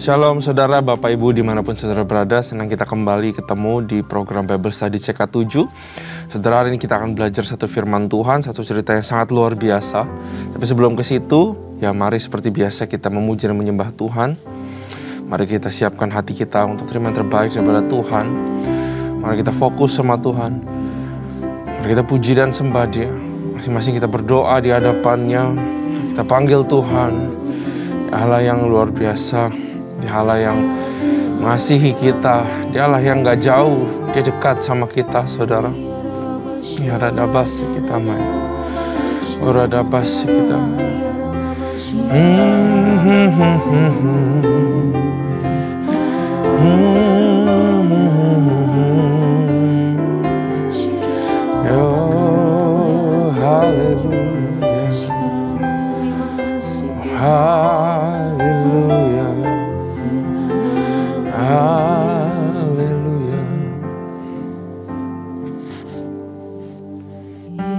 Shalom saudara, Bapak Ibu dimanapun saudara berada. Senang kita kembali ketemu di program Bible Study CK7. Saudara, hari ini kita akan belajar satu firman Tuhan, satu cerita yang sangat luar biasa. Tapi sebelum ke situ, ya mari seperti biasa kita memuji dan menyembah Tuhan. Mari kita siapkan hati kita untuk terima yang terbaik daripada Tuhan. Mari kita fokus sama Tuhan. Mari kita puji dan sembah Dia. Masing-masing kita berdoa di hadapannya. Kita panggil Tuhan, Allah yang luar biasa, Dia Allah yang mengasihi kita, Dia Allah yang gak jauh, Dia dekat sama kita, saudara. Ya radabas kita main, radabas kita main. Oh, haleluya, haleluya. Haleluya.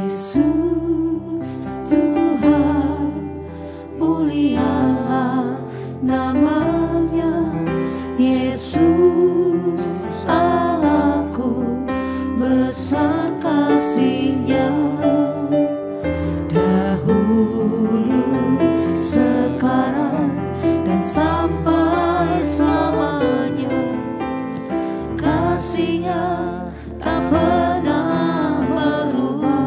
Yesus Tuhan, mulialah namanya. Yesus Allahku, besar kasih-Nya. Dahulu, sekarang, dan sampai selamanya. Kasih-Nya tak pernah berubah.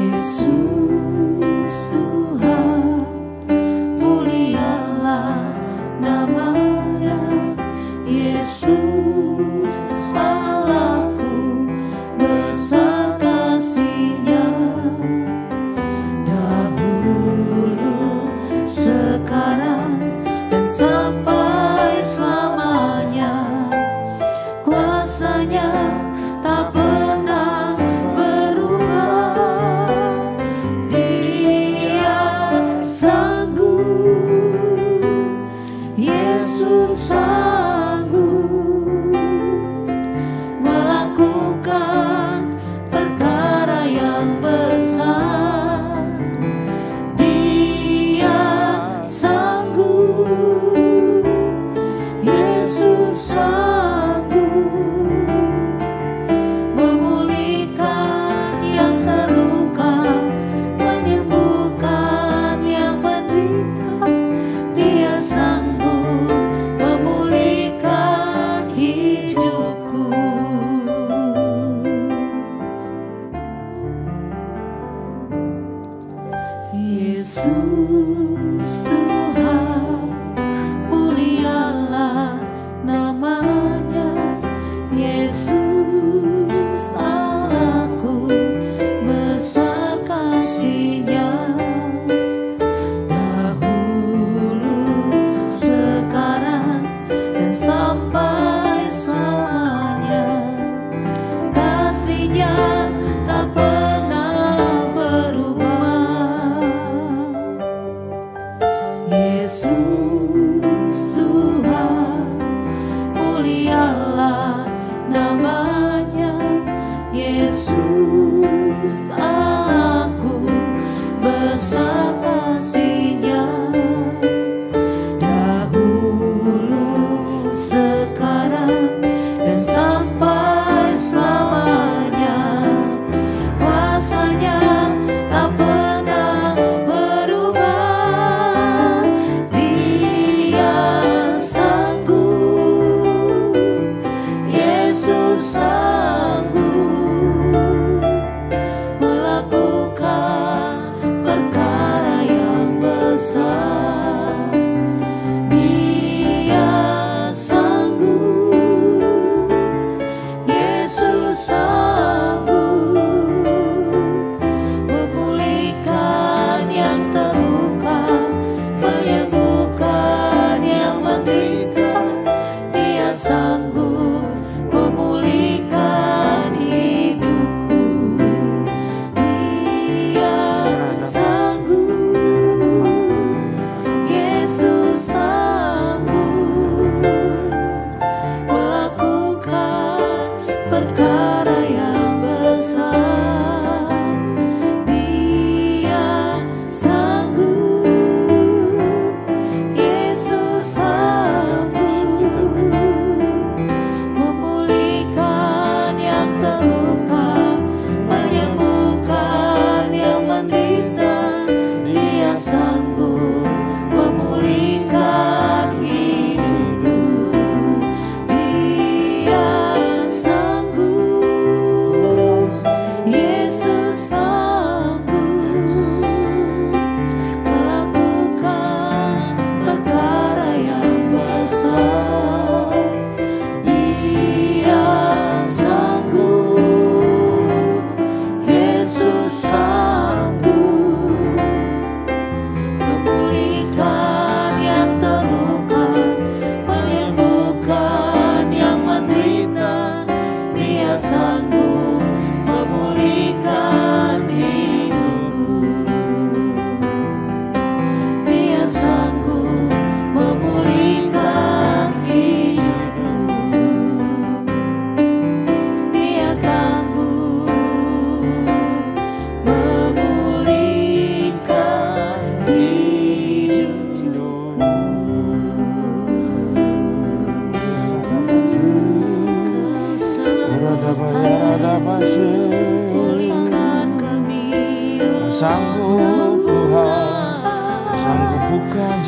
Yesus Tuhan, mulialah namanya. Yesus Allahku, besar kasih-Nya. Dahulu, sekarang, dan sampai selamanya. Kuasa-Nya tak pernah berubah. Dia sanggup, Yesus sanggup melakukan perkara yang besar. Dia sanggup, Yesus sanggup memulihkan yang terluka, menyembuhkan yang menderita. Dia sanggup memulihkan hidupku. Yesus Tuhan, mulialah namanya. Yesus Allahku, besar kasih-Nya. Dahulu, sekarang, dan sampai selamanya. Kasih-Nya tak pernah berubah.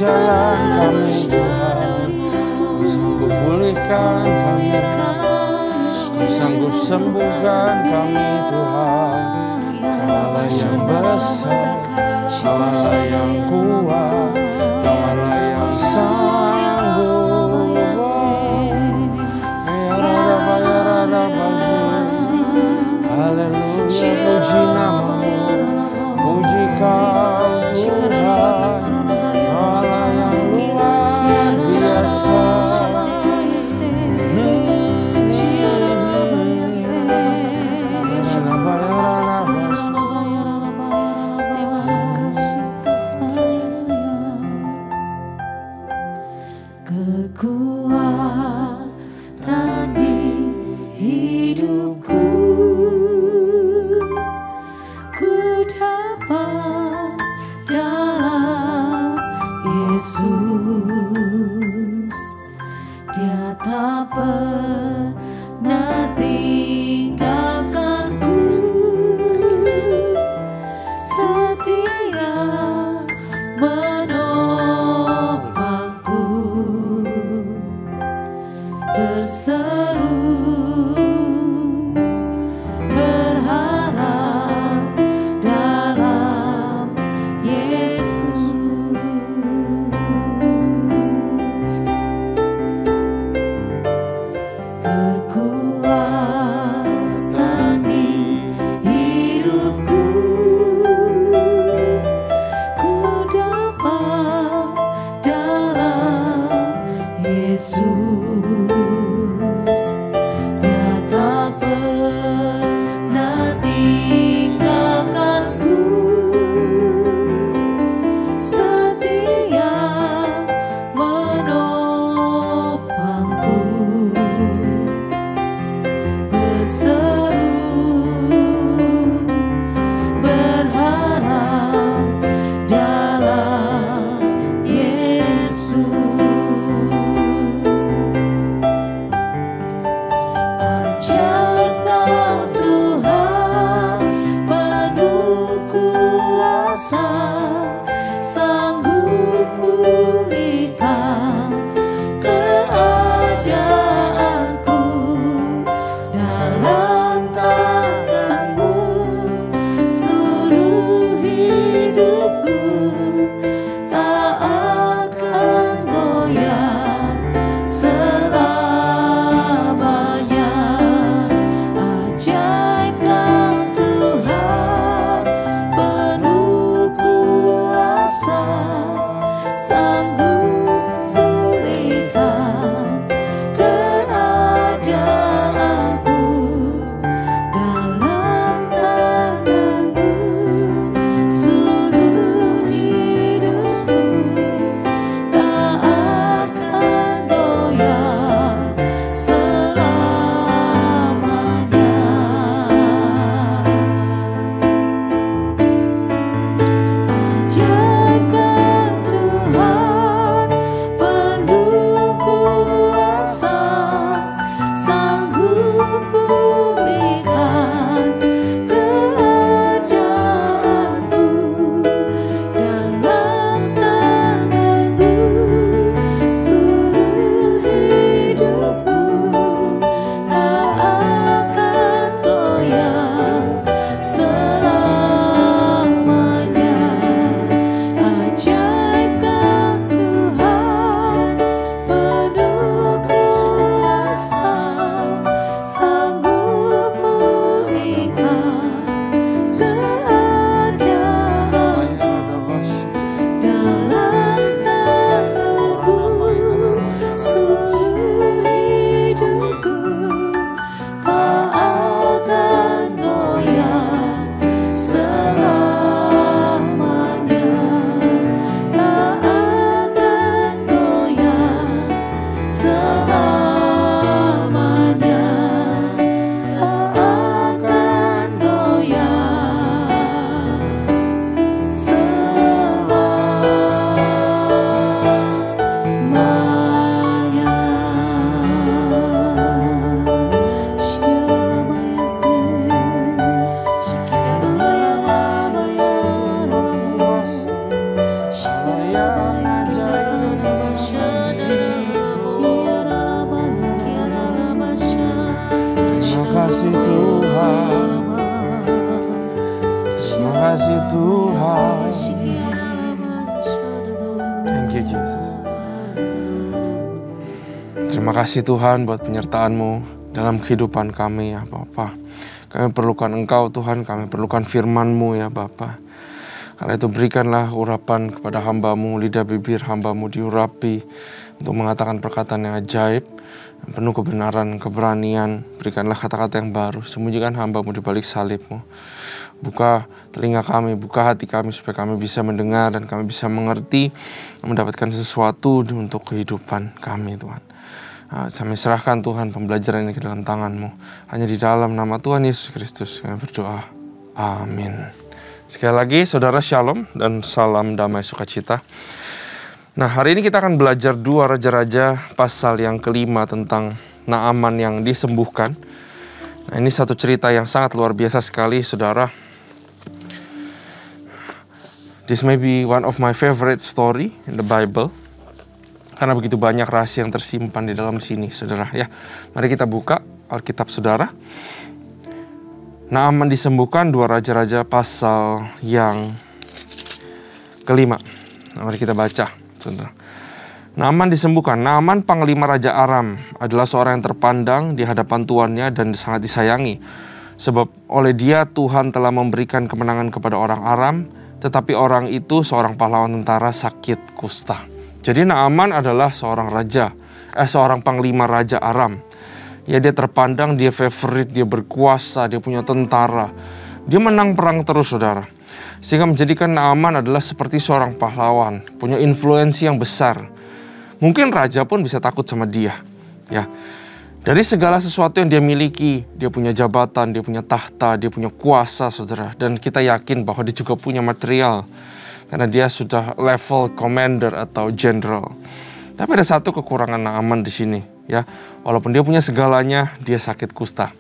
jalan kami Tuhan. Kau sanggup pulihkan kami, Kau sanggup sembuhkan kami Tuhan. Kaulah yang besar, Kaulah yang kuat, Kaulah yang sanggup. Haleluya, puji namamu, puji Kau Tuhan, Allah yang luar biasa. Kekuatan di hidupku, ku dapat dalam Yesus. Dia tak pernah tinggalkanku, setia menopangku, berseru berharap dalam Yesus. Kekuatan di hidupku, ku dapat dalam Yesus. Dia tak pernah tinggalkanku, setia menopangku, berseru berharap dalam Yesus. Ajaib Kau Tuhan, penuh kuasa, sanggup pulihkan keadaanku. Dalam tangan-Mu seluruh hidupku tak akan goyah selamanya. Ajaib Kau Tuhan, penuh kuasa, sanggup pulihkan keadaanku. Dalam tangan-Mu seluruh hidupku tak akan goyah selamanya. Ajaib Kau Tuhan, penuh kuasa, sanggup pulihkan keadaanku. Dalam tangan-Mu seluruh hidupku tak akan goyah selamanya. Ajaib Kau Tuhan, penuh kuasa, sanggup pulihkan keadaanku. Dalam tangan-Mu seluruh hidupku tak akan goyah selamanya. Tak akan goyah selamanya. Tak akan goyah selamanya. Shia Tuhan. Thank you Jesus. Terima kasih Tuhan buat penyertaan-Mu dalam kehidupan kami ya Bapa. Kami perlukan Engkau Tuhan, kami perlukan firman-Mu ya Bapa. Karena itu berikanlah urapan kepada hamba-Mu, lidah bibir hamba-Mu diurapi untuk mengatakan perkataan yang ajaib, yang penuh kebenaran, keberanian. Berikanlah kata-kata yang baru, sembunyikan hamba-Mu di balik salib-Mu. Buka telinga kami, buka hati kami supaya kami bisa mendengar dan kami bisa mengerti, mendapatkan sesuatu untuk kehidupan kami Tuhan. Kami serahkan Tuhan pembelajaran ini ke dalam tangan-Mu. Hanya di dalam nama Tuhan Yesus Kristus kami berdoa. Amin. Sekali lagi saudara shalom dan salam damai sukacita. Nah hari ini kita akan belajar 2 Raja-Raja pasal yang kelima tentang Naaman yang disembuhkan. Nah ini satu cerita yang sangat luar biasa sekali saudara. This may be one of my favorite story in the Bible. Karena begitu banyak rahasia yang tersimpan di dalam sini, saudara. Ya, mari kita buka Alkitab saudara. Naaman disembuhkan 2 Raja-Raja pasal yang kelima. Nah, mari kita baca, saudara. Naaman disembuhkan. Naaman panglima Raja Aram adalah seorang yang terpandang di hadapan tuannya dan sangat disayangi. Sebab oleh dia Tuhan telah memberikan kemenangan kepada orang Aram, tetapi orang itu seorang pahlawan tentara sakit kusta. Jadi Naaman adalah seorang panglima Raja Aram. Ya dia terpandang, dia favorit, dia berkuasa, dia punya tentara. Dia menang perang terus saudara. Sehingga menjadikan Naaman adalah seperti seorang pahlawan, punya influensi yang besar. Mungkin raja pun bisa takut sama dia. Ya. Dari segala sesuatu yang dia miliki, dia punya jabatan, dia punya tahta, dia punya kuasa saudara. Dan kita yakin bahwa dia juga punya material. Karena dia sudah level commander atau general. Tapi ada satu kekurangan Naaman di sini, ya. Walaupun dia punya segalanya, dia sakit kusta.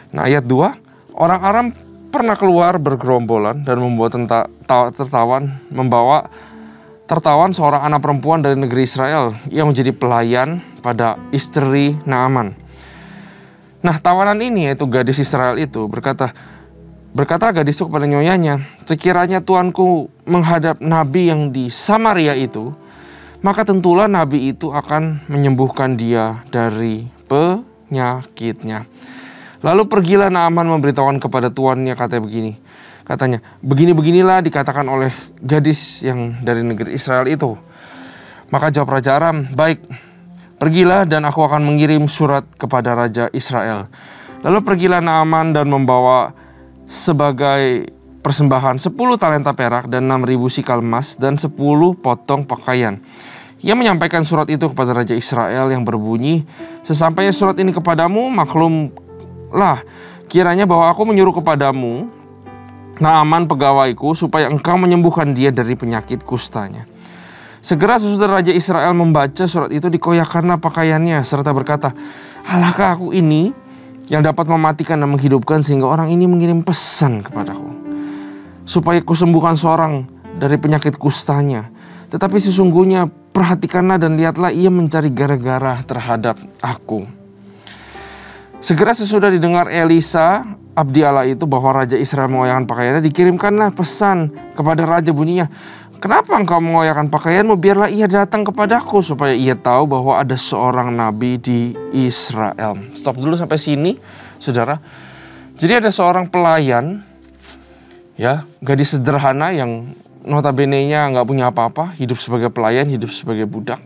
Nah, ayat 2, orang Aram pernah keluar bergerombolan dan membawa tertawan seorang anak perempuan dari negeri Israel yang menjadi pelayan pada istri Naaman. Nah, tawanan ini yaitu gadis Israel itu Berkata gadis itu kepada nyonyanya, sekiranya tuanku menghadap nabi yang di Samaria itu, maka tentulah nabi itu akan menyembuhkan dia dari penyakitnya. Lalu pergilah Naaman memberitahukan kepada tuannya, katanya, begini-beginilah dikatakan oleh gadis yang dari negeri Israel itu. Maka jawab Raja Aram, baik, pergilah dan aku akan mengirim surat kepada Raja Israel. Lalu pergilah Naaman dan membawa sebagai persembahan 10 talenta perak dan 6.000 sikal emas dan 10 potong pakaian. Ia menyampaikan surat itu kepada Raja Israel yang berbunyi, sesampainya surat ini kepadamu, maklumlah kiranya bahwa aku menyuruh kepadamu Naaman pegawaiku supaya engkau menyembuhkan dia dari penyakit kustanya. Segera sesudah Raja Israel membaca surat itu, dikoyakkanlah pakaiannya serta berkata, alahkah aku ini yang dapat mematikan dan menghidupkan, sehingga orang ini mengirim pesan kepadaku supaya kusembuhkan seorang dari penyakit kustanya. Tetapi sesungguhnya perhatikanlah dan lihatlah, ia mencari gara-gara terhadap aku. Segera sesudah didengar Elisa abdi Allah itu bahwa Raja Israel mengoyakkan pakaiannya, dikirimkanlah pesan kepada raja bunyinya, kenapa engkau mengoyakkan pakaianmu? Biarlah ia datang kepadaku supaya ia tahu bahwa ada seorang nabi di Israel. Stop dulu sampai sini, saudara. Jadi ada seorang pelayan, ya, gadis sederhana yang notabene-nya nggak punya apa-apa, hidup sebagai pelayan, hidup sebagai budak.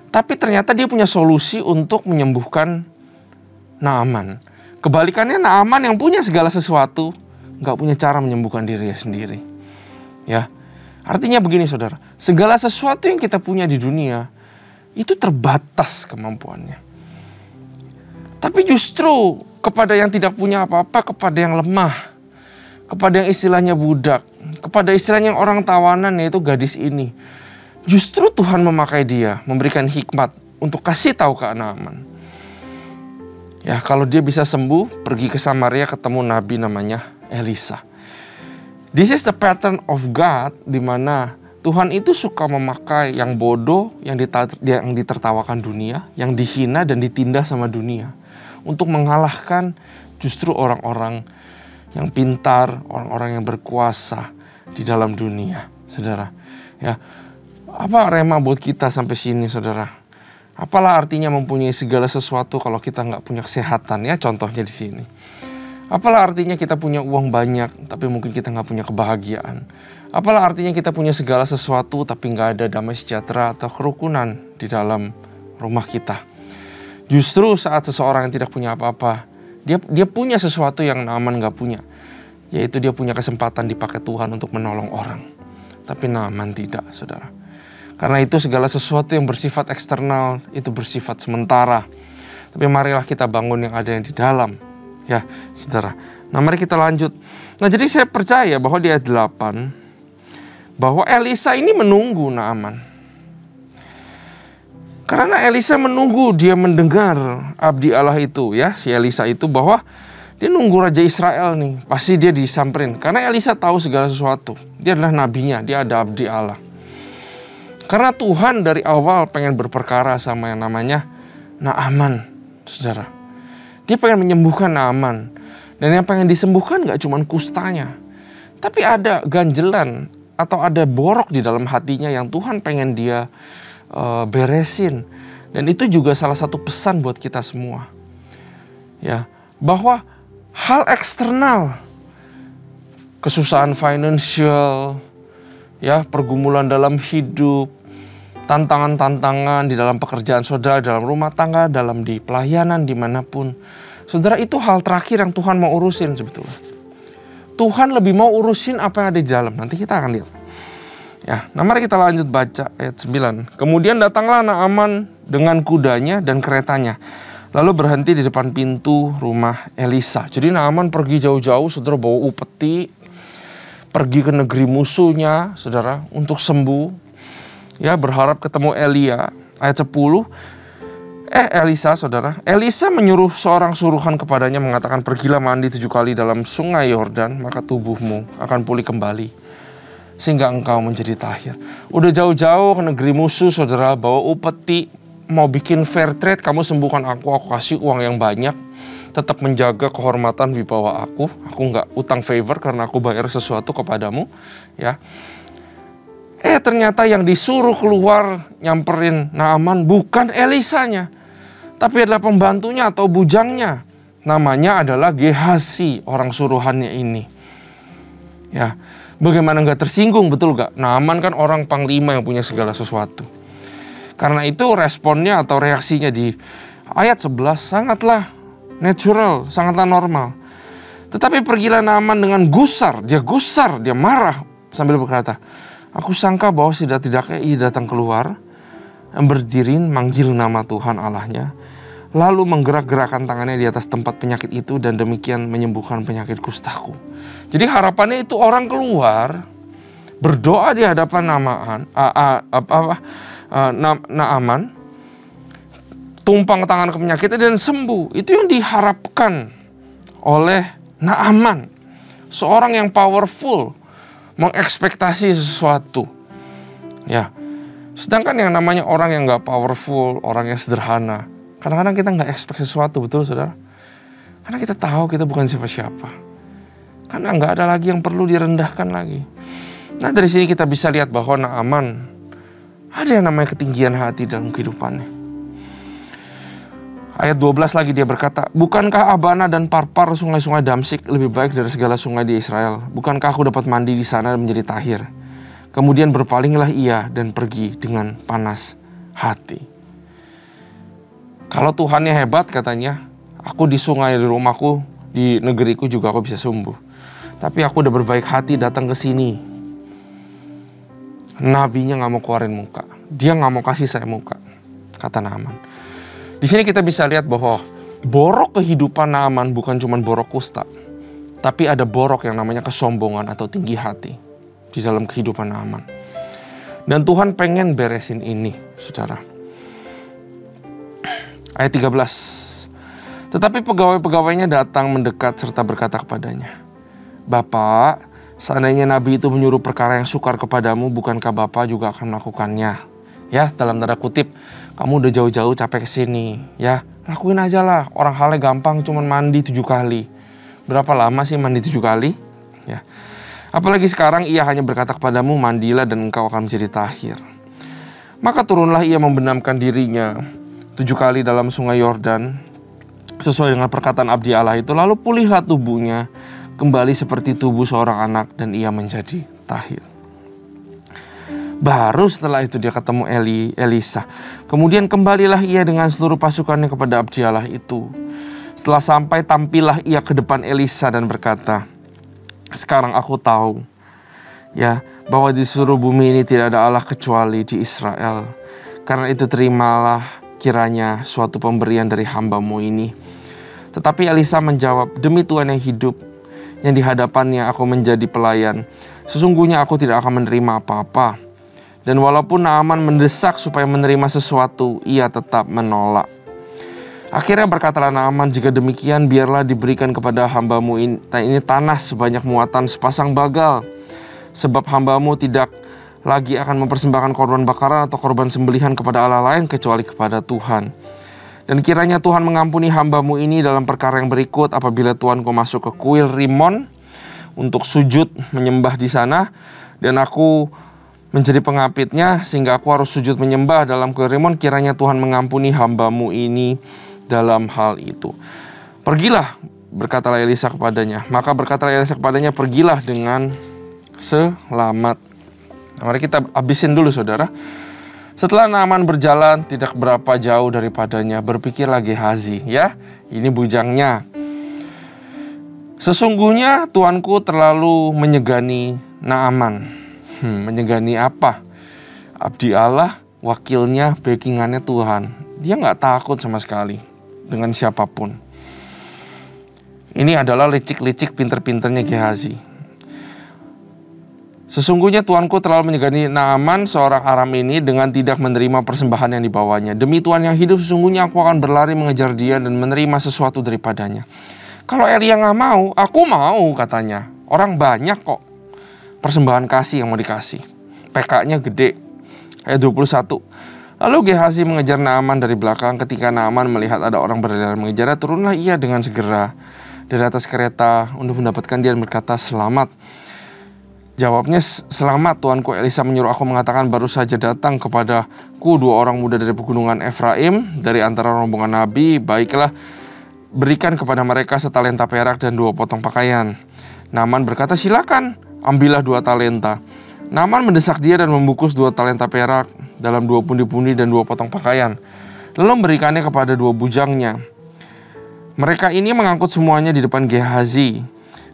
Tapi ternyata dia punya solusi untuk menyembuhkan Naaman. Kebalikannya Naaman yang punya segala sesuatu, nggak punya cara menyembuhkan dirinya sendiri. Ya. Artinya begini saudara, segala sesuatu yang kita punya di dunia itu terbatas kemampuannya. Tapi justru kepada yang tidak punya apa-apa, kepada yang lemah, kepada yang istilahnya budak, kepada istilahnya orang tawanan yaitu gadis ini, justru Tuhan memakai dia, memberikan hikmat untuk kasih tahu ke Naaman. Ya, kalau dia bisa sembuh, pergi ke Samaria ketemu nabi namanya Elisa. This is the pattern of God, di mana Tuhan itu suka memakai yang bodoh, yang ditertawakan dunia, yang dihina dan ditindas sama dunia, untuk mengalahkan justru orang-orang yang pintar, orang-orang yang berkuasa di dalam dunia, saudara. Ya, apa rema buat kita sampai sini, saudara? Apalah artinya mempunyai segala sesuatu kalau kita nggak punya kesehatan, ya contohnya di sini. Apalah artinya kita punya uang banyak, tapi mungkin kita nggak punya kebahagiaan. Apalah artinya kita punya segala sesuatu, tapi nggak ada damai sejahtera atau kerukunan di dalam rumah kita. Justru saat seseorang yang tidak punya apa-apa, dia punya sesuatu yang Naaman nggak punya, yaitu dia punya kesempatan dipakai Tuhan untuk menolong orang. Tapi Naaman tidak, saudara. Karena itu segala sesuatu yang bersifat eksternal itu bersifat sementara. Tapi marilah kita bangun yang ada yang di dalam. Ya, saudara. Nah, mari kita lanjut. Nah, jadi saya percaya bahwa di ayat 8, bahwa Elisa ini menunggu Naaman. Karena Elisa menunggu, dia mendengar abdi Allah itu, ya, si Elisa itu, bahwa dia nunggu Raja Israel nih. Pasti dia disamperin. Karena Elisa tahu segala sesuatu. Dia adalah nabinya, dia ada abdi Allah. Karena Tuhan dari awal pengen berperkara sama yang namanya Naaman, saudara. Dia pengen menyembuhkan Naaman. Dan yang pengen disembuhkan gak cuma kustanya, tapi ada ganjelan atau ada borok di dalam hatinya yang Tuhan pengen dia beresin. Dan itu juga salah satu pesan buat kita semua. Ya, bahwa hal eksternal, kesusahan financial, ya, pergumulan dalam hidup, tantangan-tantangan di dalam pekerjaan saudara, dalam rumah tangga, dalam di pelayanan, dimanapun. Saudara, itu hal terakhir yang Tuhan mau urusin sebetulnya. Tuhan lebih mau urusin apa yang ada di dalam. Nanti kita akan lihat. Ya, nah mari kita lanjut baca ayat 9. Kemudian datanglah Naaman dengan kudanya dan keretanya, lalu berhenti di depan pintu rumah Elisa. Jadi Naaman pergi jauh-jauh, saudara, bawa upeti, pergi ke negeri musuhnya, saudara, untuk sembuh. Ya, berharap ketemu Elia. Ayat 10. Elisa, saudara. Elisa menyuruh seorang suruhan kepadanya mengatakan, pergilah mandi 7 kali dalam sungai Yordan, maka tubuhmu akan pulih kembali, sehingga engkau menjadi tahir. Udah jauh-jauh ke negeri musuh, saudara, bawa upeti, mau bikin fair trade, kamu sembuhkan aku kasih uang yang banyak, tetap menjaga kehormatan wibawa aku nggak utang favor karena aku bayar sesuatu kepadamu, ya. Ternyata yang disuruh keluar nyamperin Naaman bukan Elisanya, tapi adalah pembantunya atau bujangnya. Namanya adalah Gehasi, orang suruhannya ini. Ya, bagaimana nggak tersinggung, betul nggak? Naaman kan orang panglima yang punya segala sesuatu. Karena itu responnya atau reaksinya di ayat 11 sangatlah natural, sangatlah normal. Tetapi pergilah Naaman dengan gusar, dia marah sambil berkata, aku sangka bahwa tidak-tidaknya ia datang keluar, berdiri manggil nama Tuhan Allahnya, lalu menggerak-gerakkan tangannya di atas tempat penyakit itu dan demikian menyembuhkan penyakit kustaku. Jadi harapannya itu orang keluar, berdoa di hadapan Naaman, tumpang tangan ke penyakitnya dan sembuh. Itu yang diharapkan oleh Naaman, seorang yang powerful, mengekspektasi sesuatu, ya. Sedangkan yang namanya orang yang nggak powerful, orang yang sederhana, kadang-kadang kita nggak expect sesuatu, betul saudara? Karena kita tahu kita bukan siapa-siapa. Karena nggak ada lagi yang perlu direndahkan lagi. Nah, dari sini kita bisa lihat bahwa Naaman ada yang namanya ketinggian hati dalam kehidupannya. Ayat 12 lagi dia berkata, bukankah Abana dan Parpar sungai-sungai Damsik lebih baik dari segala sungai di Israel? Bukankah aku dapat mandi di sana dan menjadi tahir? Kemudian berpalinglah ia dan pergi dengan panas hati. Kalau Tuhannya hebat katanya, aku di sungai di rumahku, di negeriku juga aku bisa sembuh. Tapi aku udah berbaik hati datang ke sini. Nabinya gak mau keluarin muka. Dia gak mau kasih saya muka, kata Naaman. Di sini kita bisa lihat bahwa borok kehidupan Naaman bukan cuma borok kusta, tapi ada borok yang namanya kesombongan atau tinggi hati di dalam kehidupan Naaman. Dan Tuhan pengen beresin ini, saudara. Ayat 13. Tetapi pegawai-pegawainya datang mendekat serta berkata kepadanya, Bapak, seandainya Nabi itu menyuruh perkara yang sukar kepadamu, bukankah Bapak juga akan melakukannya? Ya, dalam tanda kutip, kamu udah jauh-jauh capek kesini, ya lakuin aja lah. Orang halnya gampang, cuman mandi 7 kali. Berapa lama sih mandi 7 kali? Ya. Apalagi sekarang ia hanya berkata kepadamu, mandilah dan engkau akan menjadi tahir. Maka turunlah ia membenamkan dirinya 7 kali dalam sungai Yordan, sesuai dengan perkataan abdi Allah itu. Lalu pulihlah tubuhnya kembali seperti tubuh seorang anak dan ia menjadi tahir. Baru setelah itu dia ketemu Elisa. Kemudian kembalilah ia dengan seluruh pasukannya kepada abdi Allah itu. Setelah sampai, tampillah ia ke depan Elisa dan berkata, sekarang aku tahu ya bahwa di seluruh bumi ini tidak ada Allah kecuali di Israel. Karena itu terimalah kiranya suatu pemberian dari hamba-Mu ini. Tetapi Elisa menjawab, demi Tuhan yang hidup, yang di hadapannya aku menjadi pelayan, sesungguhnya aku tidak akan menerima apa-apa. Dan walaupun Naaman mendesak supaya menerima sesuatu, ia tetap menolak. Akhirnya berkatalah Naaman, jika demikian biarlah diberikan kepada hamba-Mu ini tanah sebanyak muatan sepasang bagal. Sebab hamba-Mu tidak lagi akan mempersembahkan korban bakaran atau korban sembelihan kepada Allah lain kecuali kepada Tuhan. Dan kiranya Tuhan mengampuni hamba-Mu ini dalam perkara yang berikut, apabila Tuanku masuk ke kuil Rimon untuk sujud menyembah di sana, dan aku menjadi pengapitnya sehingga aku harus sujud menyembah dalam kuil Rimon, kiranya Tuhan mengampuni hamba-Mu ini dalam hal itu. Pergilah, berkatalah Elisa kepadanya. Maka berkatalah Elisa kepadanya, pergilah dengan selamat. Nah, mari kita habisin dulu saudara. Setelah Naaman berjalan tidak berapa jauh daripadanya, berpikirlah Gehazi, ya, ini bujangnya. Sesungguhnya tuanku terlalu menyegani Naaman. Menyegani apa? Abdi Allah, wakilnya, backingannya Tuhan. Dia nggak takut sama sekali dengan siapapun. Ini adalah licik-licik pinter-pinternya Gehazi. Sesungguhnya tuanku terlalu menyegani Naaman seorang Aram ini dengan tidak menerima persembahan yang dibawanya. Demi Tuhan yang hidup, sesungguhnya aku akan berlari mengejar dia dan menerima sesuatu daripadanya. Kalau Elia nggak mau, aku mau katanya. Orang banyak kok persembahan kasih yang mau dikasih. PK-nya gede. Ayat 21. Lalu Gehazi mengejar Naaman dari belakang. Ketika Naaman melihat ada orang berlari mengejarnya, turunlah ia dengan segera dari atas kereta untuk mendapatkan dia dan berkata, selamat. Jawabnya, selamat tuanku. Elisa menyuruh aku mengatakan, baru saja datang kepadaku 2 orang muda dari pegunungan Efraim, dari antara rombongan Nabi. Baiklah, berikan kepada mereka setalenta perak dan 2 potong pakaian. Naaman berkata, silakan, ambillah 2 talenta. Naaman mendesak dia dan membungkus 2 talenta perak dalam 2 pundi-pundi dan 2 potong pakaian. Lalu memberikannya kepada 2 bujangnya. Mereka ini mengangkut semuanya di depan Gehazi.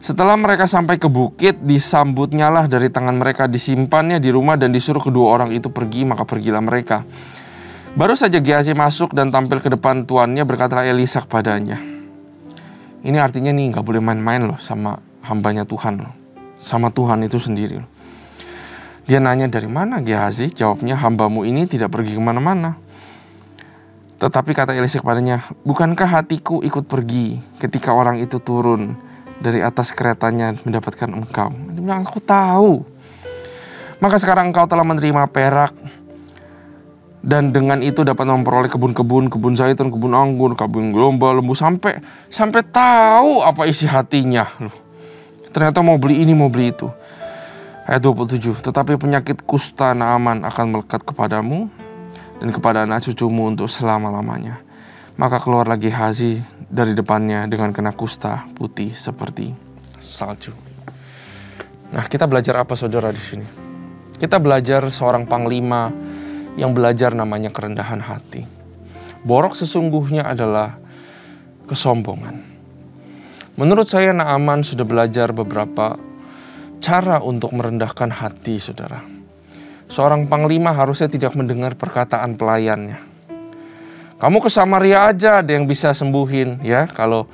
Setelah mereka sampai ke bukit, disambutnyalah dari tangan mereka, disimpannya di rumah dan disuruh kedua orang itu pergi, maka pergilah mereka. Baru saja Gehazi masuk dan tampil ke depan tuannya, berkatalah Elisa kepadanya. Ini artinya nih gak boleh main-main loh sama hambanya Tuhan loh. Sama Tuhan itu sendiri loh. Dia nanya, dari mana Gehazi? Jawabnya, hambamu ini tidak pergi kemana-mana. Tetapi kata Elisa kepadanya, bukankah hatiku ikut pergi ketika orang itu turun dari atas keretanya mendapatkan engkau? Dia bilang, aku tahu. Maka sekarang engkau telah menerima perak, dan dengan itu dapat memperoleh kebun-kebun, kebun zaitun, kebun anggur, kebun domba, lembu, sampai tahu apa isi hatinya. Loh, ternyata mau beli ini, mau beli itu. Ayat 27, tetapi penyakit kusta Naaman akan melekat kepadamu dan kepada anak cucumu untuk selama-lamanya. Maka keluar lagi Gehazi dari depannya dengan kena kusta putih seperti salju. Nah, kita belajar apa saudara di sini? Kita belajar seorang panglima yang belajar namanya kerendahan hati. Borok sesungguhnya adalah kesombongan. Menurut saya Naaman sudah belajar beberapa cara untuk merendahkan hati saudara. Seorang panglima harusnya tidak mendengar perkataan pelayannya. Kamu ke Samaria aja, ada yang bisa sembuhin ya. Kalau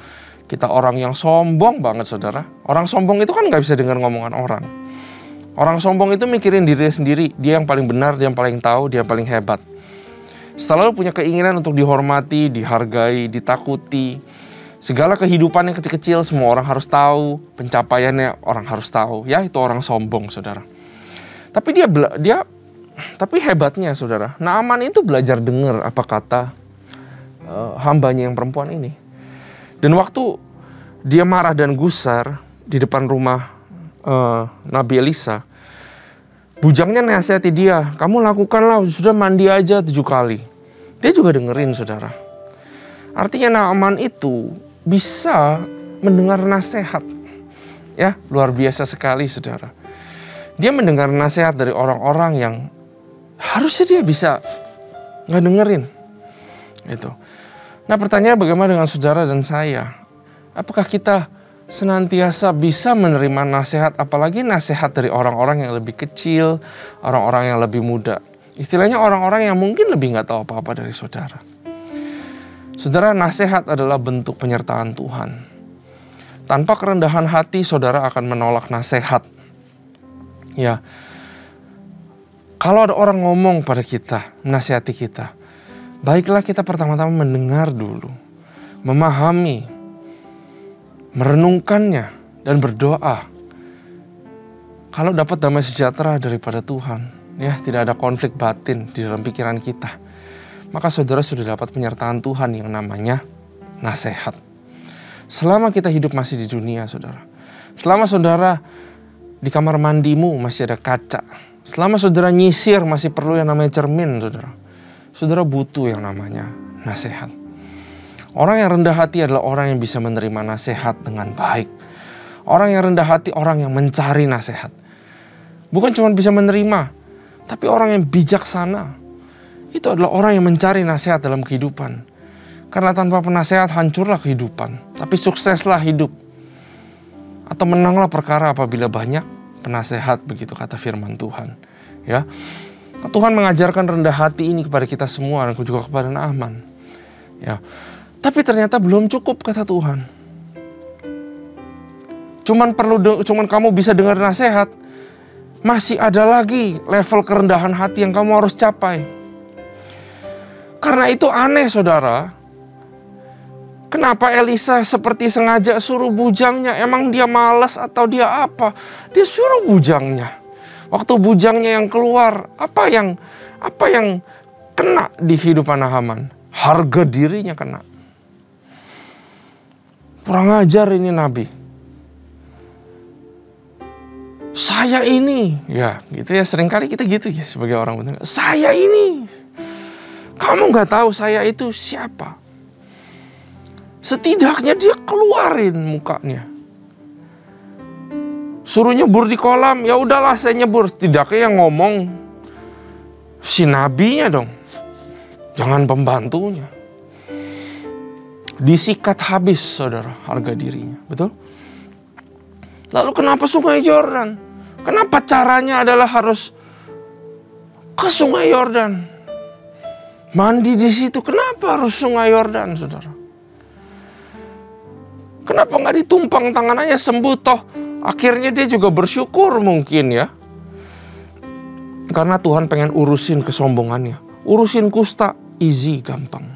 kita orang yang sombong banget saudara. Orang sombong itu kan gak bisa dengar ngomongan orang. Orang sombong itu mikirin diri sendiri. Dia yang paling benar, dia yang paling tahu, dia yang paling hebat. Selalu punya keinginan untuk dihormati, dihargai, ditakuti. Segala kehidupan yang kecil-kecil semua orang harus tahu. Pencapaiannya orang harus tahu. Ya, itu orang sombong saudara. Tapi tapi hebatnya saudara, Naaman itu belajar dengar apa kata hambanya yang perempuan ini. Dan waktu dia marah dan gusar di depan rumah Nabi Elisa, bujangnya nasihati dia, kamu lakukanlah, sudah mandi aja 7 kali. Dia juga dengerin, saudara. Artinya Naaman itu bisa mendengar nasihat. Ya, luar biasa sekali, saudara. Dia mendengar nasihat dari orang-orang yang harusnya dia bisa nggak dengerin. Gitu. Nah, pertanyaannya bagaimana dengan saudara dan saya? Apakah kita senantiasa bisa menerima nasihat, apalagi nasihat dari orang-orang yang lebih kecil, orang-orang yang lebih muda? Istilahnya orang-orang yang mungkin lebih nggak tahu apa-apa dari saudara. Saudara, nasihat adalah bentuk penyertaan Tuhan. Tanpa kerendahan hati, saudara akan menolak nasihat. Ya, kalau ada orang ngomong pada kita, menasihati kita, baiklah kita pertama-tama mendengar dulu, memahami, merenungkannya, dan berdoa. Kalau dapat damai sejahtera daripada Tuhan, ya tidak ada konflik batin di dalam pikiran kita, maka saudara sudah dapat penyertaan Tuhan yang namanya nasihat. Selama kita hidup masih di dunia, saudara, selama saudara di kamar mandimu masih ada kaca, selama saudara nyisir masih perlu yang namanya cermin, saudara butuh yang namanya nasihat. Orang yang rendah hati adalah orang yang bisa menerima nasihat dengan baik. Orang yang rendah hati, orang yang mencari nasihat. Bukan cuma bisa menerima, tapi orang yang bijaksana. Itu adalah orang yang mencari nasihat dalam kehidupan. Karena tanpa penasehat hancurlah kehidupan, tapi sukseslah hidup. Atau menanglah perkara apabila banyak penasehat, begitu kata firman Tuhan. Ya, Tuhan mengajarkan rendah hati ini kepada kita semua dan juga kepada Naaman. Ya. Tapi ternyata belum cukup, kata Tuhan. Cuman kamu bisa dengar nasihat. Masih ada lagi level kerendahan hati yang kamu harus capai. Karena itu aneh, saudara. Kenapa Elisa seperti sengaja suruh bujangnya? Emang dia malas atau dia apa? Dia suruh bujangnya. Waktu bujangnya yang keluar, apa yang kena di kehidupan Naaman? Harga dirinya kena. Kurang ajar ini Nabi. Saya ini, ya gitu ya, seringkali kita gitu ya sebagai orang benar. Saya ini, kamu nggak tahu saya itu siapa. Setidaknya dia keluarin mukanya. Suruh nyebur di kolam, ya udahlah saya nyebur. Setidaknya yang ngomong si nabinya dong, jangan pembantunya. Disikat habis, saudara, harga dirinya, betul? Lalu kenapa Sungai Yordan? Kenapa caranya adalah harus ke Sungai Yordan? Mandi di situ, kenapa harus Sungai Yordan, saudara? Kenapa nggak ditumpang tangan aja sembuh toh? Akhirnya dia juga bersyukur mungkin ya. Karena Tuhan pengen urusin kesombongannya. Urusin kusta, easy, gampang.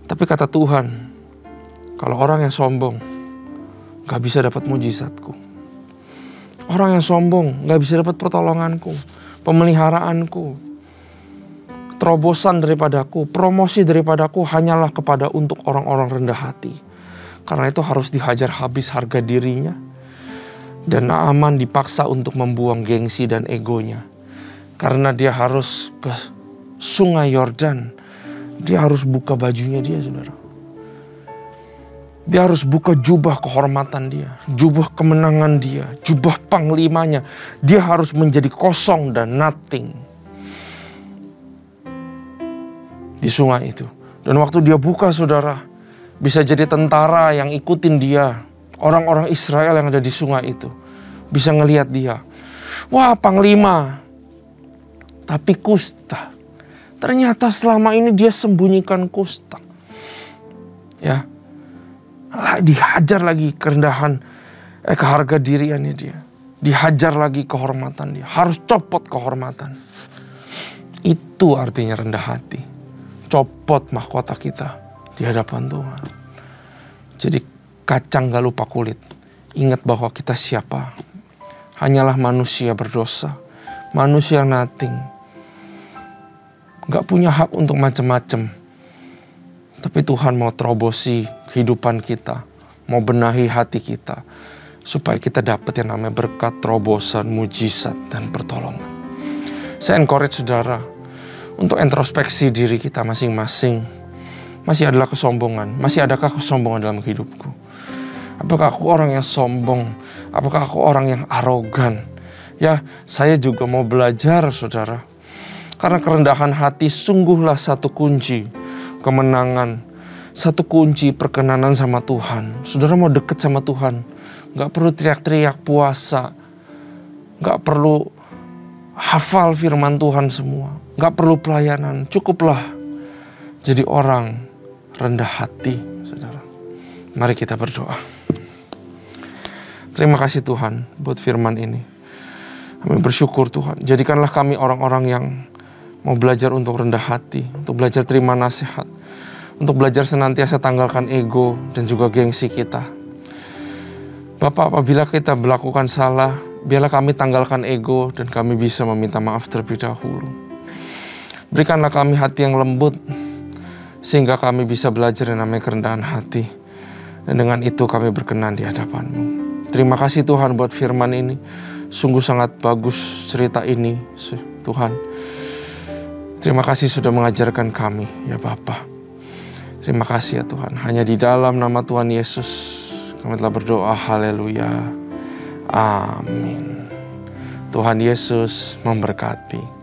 Tapi kata Tuhan, kalau orang yang sombong gak bisa dapat mujizatku. Orang yang sombong gak bisa dapat pertolonganku, pemeliharaanku, terobosan daripadaku, promosi daripadaku hanyalah kepada untuk orang-orang rendah hati. Karena itu harus dihajar habis harga dirinya. Dan Naaman dipaksa untuk membuang gengsi dan egonya. Karena dia harus ke Sungai Yordan. Dia harus buka bajunya dia, saudara. Dia harus buka jubah kehormatan dia, jubah kemenangan dia, jubah panglimanya. Dia harus menjadi kosong dan nothing di sungai itu. Dan waktu dia buka, saudara, bisa jadi tentara yang ikutin dia. Orang-orang Israel yang ada di sungai itu bisa ngelihat dia. Wah, panglima. Tapi kusta. Ternyata selama ini dia sembunyikan kusta. Ya. Dihajar lagi kerendahan, keharga diriannya dia. Dihajar lagi kehormatan dia. Harus copot kehormatan. Itu artinya rendah hati. Copot mahkota kita di hadapan Tuhan. Jadi kacang gak lupa kulit. Ingat bahwa kita siapa. Hanyalah manusia berdosa. Manusia nothing. Gak punya hak untuk macam-macam. Tapi Tuhan mau terobosi kehidupan kita. mau benahi hati kita, supaya kita dapat yang namanya berkat, terobosan, mujizat, dan pertolongan. Saya encourage saudara untuk introspeksi diri kita masing-masing. Masih adalah kesombongan? Masih adakah kesombongan dalam hidupku? Apakah aku orang yang sombong? Apakah aku orang yang arogan? Ya, saya juga mau belajar, saudara. Karena kerendahan hati sungguhlah satu kunci kemenangan, satu kunci perkenanan sama Tuhan. Saudara mau deket sama Tuhan, gak perlu teriak-teriak puasa, gak perlu hafal firman Tuhan semua, gak perlu pelayanan, cukuplah jadi orang rendah hati, saudara. Mari kita berdoa. Terima kasih Tuhan buat firman ini. Kami bersyukur Tuhan, jadikanlah kami orang-orang yang mau belajar untuk rendah hati, untuk belajar terima nasihat, untuk belajar senantiasa tanggalkan ego dan juga gengsi kita. Bapak, apabila kita melakukan salah, biarlah kami tanggalkan ego dan kami bisa meminta maaf terlebih dahulu. Berikanlah kami hati yang lembut, sehingga kami bisa belajar yang namanya kerendahan hati. Dan dengan itu kami berkenan di hadapan-Mu. Terima kasih Tuhan buat firman ini. Sungguh sangat bagus cerita ini, Tuhan. Terima kasih sudah mengajarkan kami, ya Bapa. Terima kasih ya Tuhan. Hanya di dalam nama Tuhan Yesus kami telah berdoa. Haleluya. Amin. Tuhan Yesus memberkati.